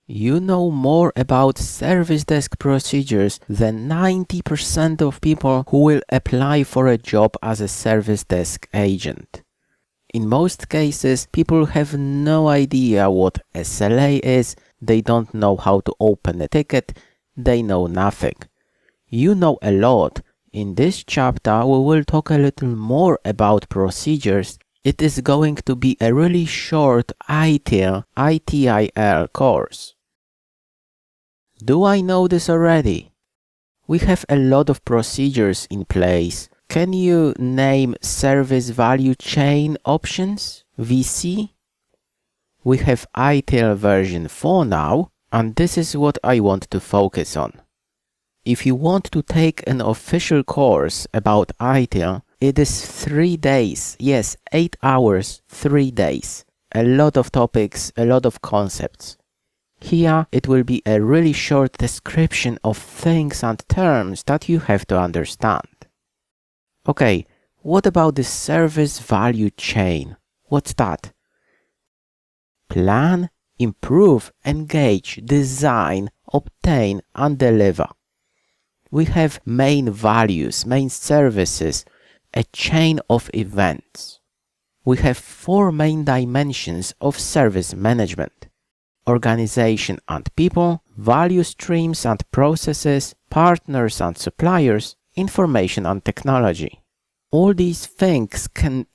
You know more about service desk procedures than 90% of people who will apply for a job as a service desk agent. In most cases, people have no idea what SLA is, they don't know how to open a ticket, they know nothing. You know a lot. In this chapter, we will talk a little more about procedures. It is going to be a really short ITIL course. Do I know this already? We have a lot of procedures in place. Can you name service value chain options, VC? We have ITIL version 4 now, and this is what I want to focus on. If you want to take an official course about ITIL, it is 3 days, yes, 8 hours, 3 days. A lot of topics, a lot of concepts. Here it will be a really short description of things and terms that you have to understand. Okay, what about the service value chain? What's that? Plan, improve, engage, design, obtain, and deliver. We have main values, main services, a chain of events. We have 4 main dimensions of service management: organization and people, value streams and processes, partners and suppliers, information and technology. All these things can,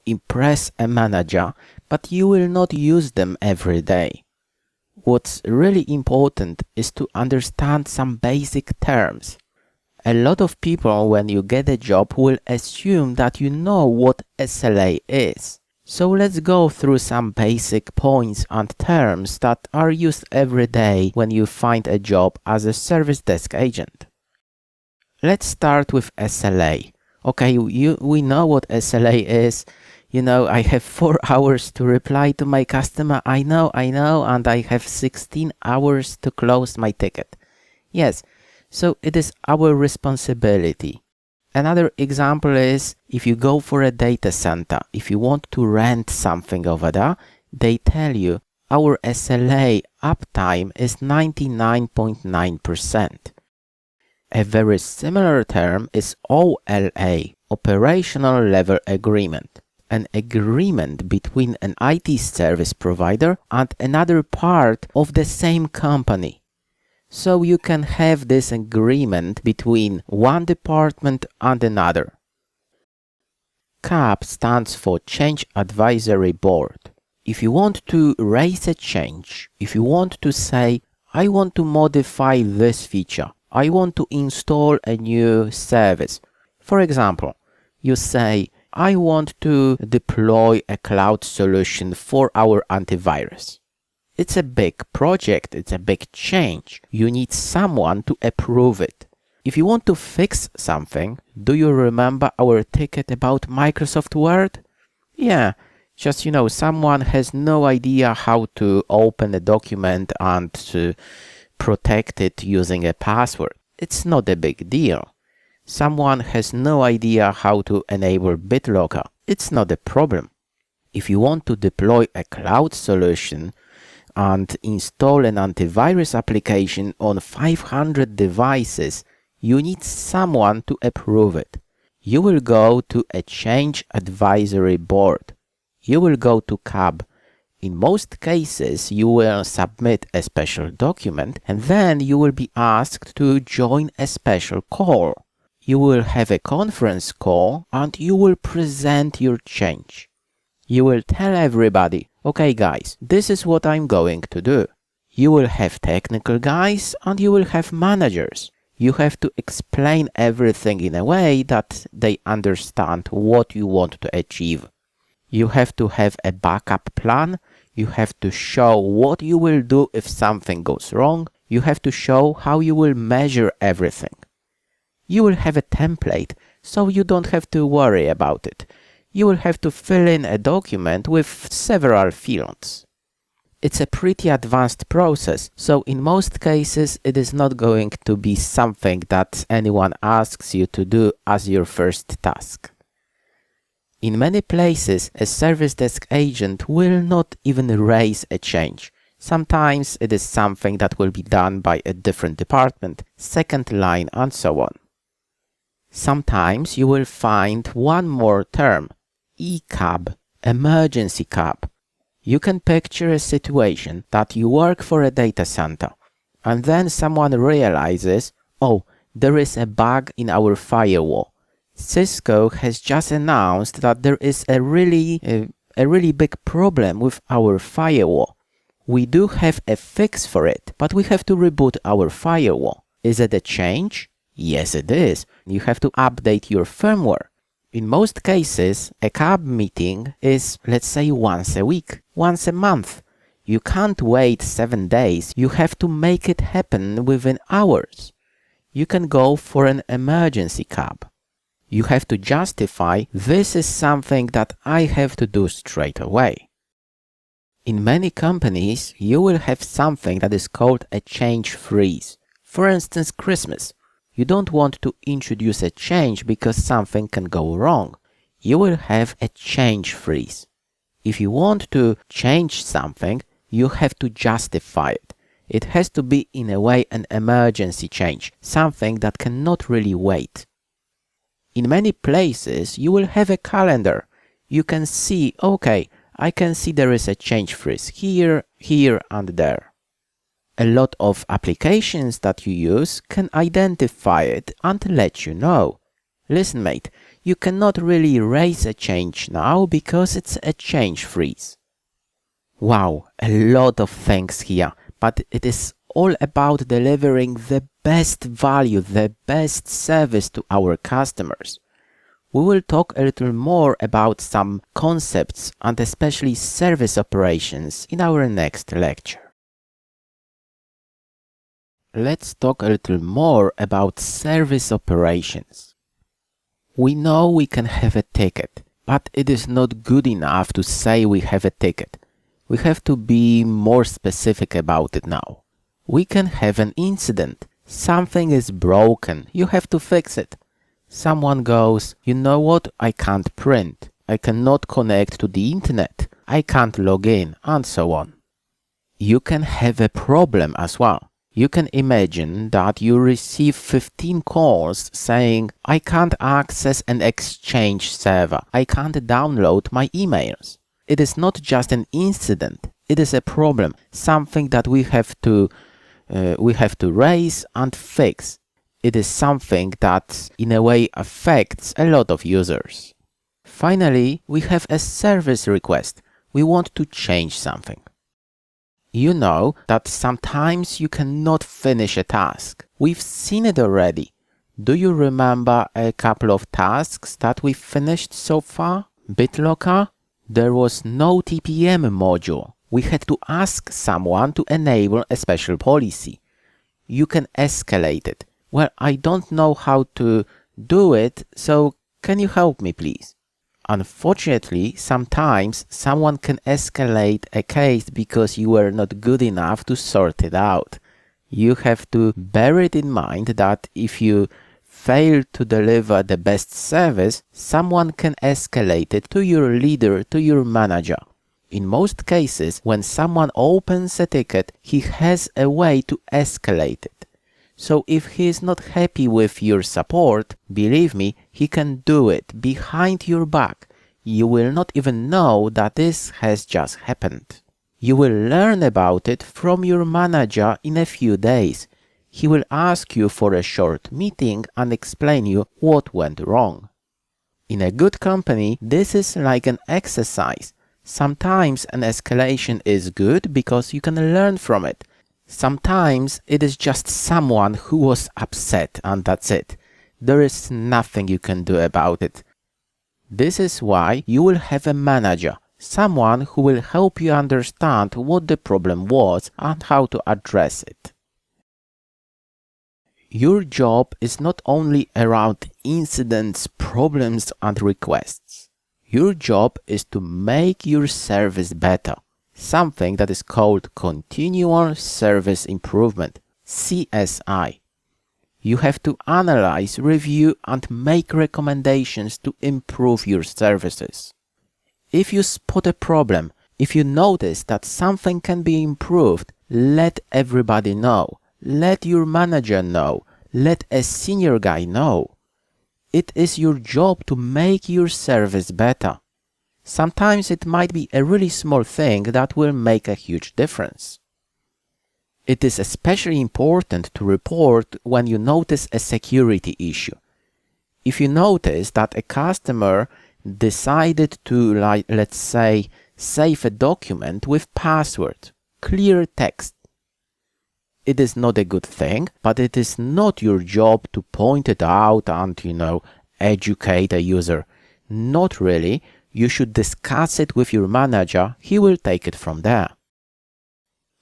impress a manager, but you will not use them every day. What's really important is to understand some basic terms. A lot of people, when you get a job, will assume that you know what SLA is. So let's go through some basic points and terms that are used every day when you find a job as a service desk agent. Let's start with SLA. Okay, we know what SLA is. I have 4 hours to reply to my customer. I know, and I have 16 hours to close my ticket. Yes, so it is our responsibility. Another example is if you go for a data center, if you want to rent something over there, they tell you our SLA uptime is 99.9%. A very similar term is OLA, Operational Level Agreement, an agreement between an IT service provider and another part of the same company. So you can have this agreement between one department and another. CAB stands for Change Advisory Board. If you want to raise a change, if you want to say, I want to modify this feature, I want to install a new service. For example, you say, I want to deploy a cloud solution for our antivirus. It's a big project, it's a big change. You need someone to approve it. If you want to fix something, do you remember our ticket about Microsoft Word? Yeah, just someone has no idea how to open a document and to protect it using a password. It's not a big deal. Someone has no idea how to enable BitLocker. It's not a problem. If you want to deploy a cloud solution and install an antivirus application on 500 devices, you need someone to approve it. You will go to a Change Advisory Board. You will go to CAB. In most cases, you will submit a special document and then you will be asked to join a special call. You will have a conference call and you will present your change. You will tell everybody, okay guys, this is what I'm going to do. You will have technical guys and you will have managers. You have to explain everything in a way that they understand what you want to achieve. You have to have a backup plan. You have to show what you will do if something goes wrong. You have to show how you will measure everything. You will have a template, so you don't have to worry about it. You will have to fill in a document with several fields. It's a pretty advanced process, so in most cases it is not going to be something that anyone asks you to do as your first task. In many places, a service desk agent will not even raise a change. Sometimes it is something that will be done by a different department, second line, and so on. Sometimes you will find one more term, ECAB, emergency cab. You can picture a situation that you work for a data center, and then someone realizes, oh, there is a bug in our firewall. Cisco has just announced that there is a really big problem with our firewall. We do have a fix for it, but we have to reboot our firewall. Is it a change? Yes, it is. You have to update your firmware. In most cases, a CAB meeting is, let's say, once a week, once a month. You can't wait 7 days. You have to make it happen within hours. You can go for an emergency CAB. You have to justify, this is something that I have to do straight away. In many companies, you will have something that is called a change freeze. For instance, Christmas. You don't want to introduce a change because something can go wrong. You will have a change freeze. If you want to change something, you have to justify it. It has to be in a way an emergency change, something that cannot really wait. In many places, you will have a calendar. You can see, okay, I can see there is a change freeze here, here, and there. A lot of applications that you use can identify it and let you know. Listen, mate, you cannot really raise a change now because it's a change freeze. Wow, a lot of things here, but it is all about delivering the best value, the best service to our customers. We will talk a little more about some concepts and especially service operations in our next lecture. Let's talk a little more about service operations. We know we can have a ticket, but it is not good enough to say we have a ticket. We have to be more specific about it now. We can have an incident. Something is broken. You have to fix it. Someone goes, you know what? I can't print. I cannot connect to the internet. I can't log in, and so on. You can have a problem as well. You can imagine that you receive 15 calls saying, I can't access an Exchange server. I can't download my emails. It is not just an incident. It is a problem, something that we have to raise and fix. It is something that in a way affects a lot of users. Finally, we have a service request. We want to change something. You know that sometimes you cannot finish a task. We've seen it already. Do you remember a couple of tasks that we've finished so far? BitLocker? There was no TPM module. We had to ask someone to enable a special policy. You can escalate it. Well, I don't know how to do it, so can you help me, please? Unfortunately, sometimes someone can escalate a case because you were not good enough to sort it out. You have to bear it in mind that if you fail to deliver the best service, someone can escalate it to your leader, to your manager. In most cases, when someone opens a ticket, he has a way to escalate it. So if he is not happy with your support, believe me, he can do it behind your back. You will not even know that this has just happened. You will learn about it from your manager in a few days. He will ask you for a short meeting and explain you what went wrong. In a good company, this is like an exercise. Sometimes an escalation is good because you can learn from it. Sometimes it is just someone who was upset and that's it. There is nothing you can do about it. This is why you will have a manager, someone who will help you understand what the problem was and how to address it. Your job is not only around incidents, problems and requests. Your job is to make your service better. Something that is called Continual Service Improvement, CSI. You have to analyze, review and make recommendations to improve your services. If you spot a problem, If you notice that something can be improved, let everybody know. Let your manager know. Let a senior guy know. It is your job to make your service better. Sometimes it might be a really small thing that will make a huge difference. It is especially important to report when you notice a security issue. If you notice that a customer decided to, let's say, save a document with password, clear text, it is not a good thing, but it is not your job to point it out and, educate a user. Not really. You should discuss it with your manager. He will take it from there.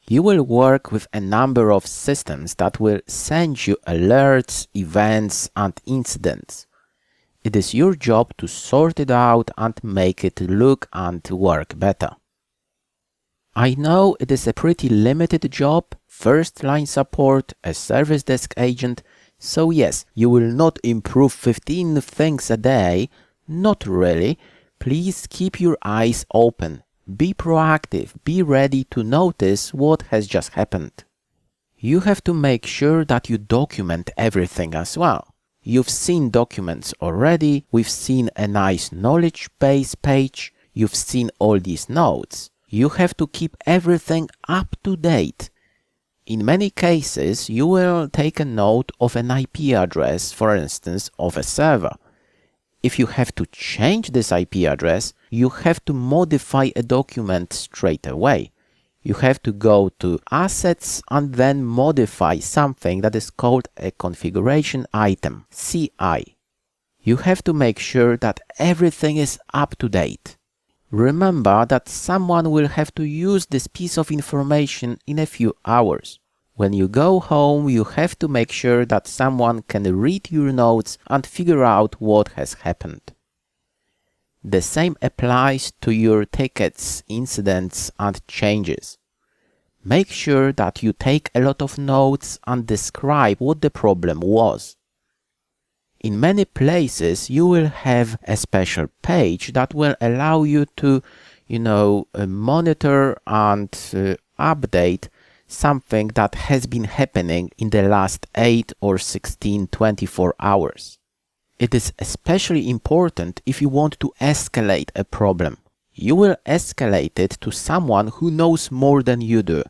You will work with a number of systems that will send you alerts, events, and incidents. It is your job to sort it out and make it look and work better. I know it is a pretty limited job, first-line support, a service desk agent, so yes, you will not improve 15 things a day, not really. Please keep your eyes open, be proactive, be ready to notice what has just happened. You have to make sure that you document everything as well. You've seen documents already, we've seen a nice knowledge base page, you've seen all these notes. You have to keep everything up to date. In many cases, you will take a note of an IP address, for instance, of a server. If you have to change this IP address, you have to modify a document straight away. You have to go to Assets and then modify something that is called a configuration item, CI. You have to make sure that everything is up to date. Remember that someone will have to use this piece of information in a few hours. When you go home, you have to make sure that someone can read your notes and figure out what has happened. The same applies to your tickets, incidents, and changes. Make sure that you take a lot of notes and describe what the problem was. In many places, you will have a special page that will allow you to, monitor and update something that has been happening in the last 8 or 16, 24 hours. It is especially important if you want to escalate a problem. You will escalate it to someone who knows more than you do.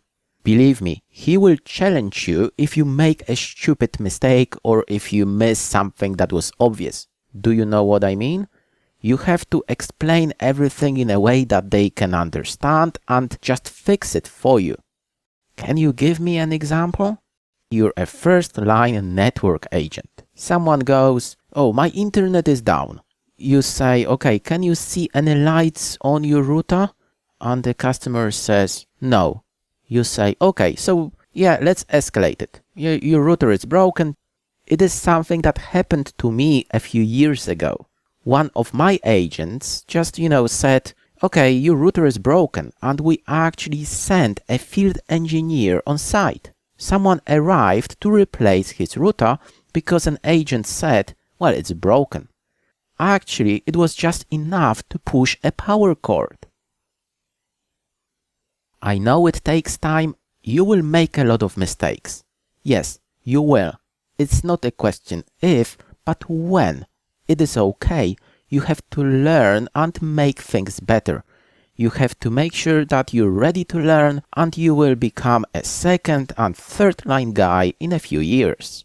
Believe me, he will challenge you if you make a stupid mistake or if you miss something that was obvious. Do you know what I mean? You have to explain everything in a way that they can understand and just fix it for you. Can you give me an example? You're a first-line network agent. Someone goes, "Oh, my internet is down." You say, "Okay, can you see any lights on your router?" And the customer says, "No." You say, "Okay, so yeah, let's escalate it. Your router is broken." It is something that happened to me a few years ago. One of my agents just, said, "Okay, your router is broken," and we actually sent a field engineer on site. Someone arrived to replace his router because an agent said, "Well, it's broken." Actually, it was just enough to push a power cord. I know it takes time. You will make a lot of mistakes. Yes, you will. It's not a question if, but when. It is okay. You have to learn and make things better. You have to make sure that you're ready to learn and you will become a second and third line guy in a few years.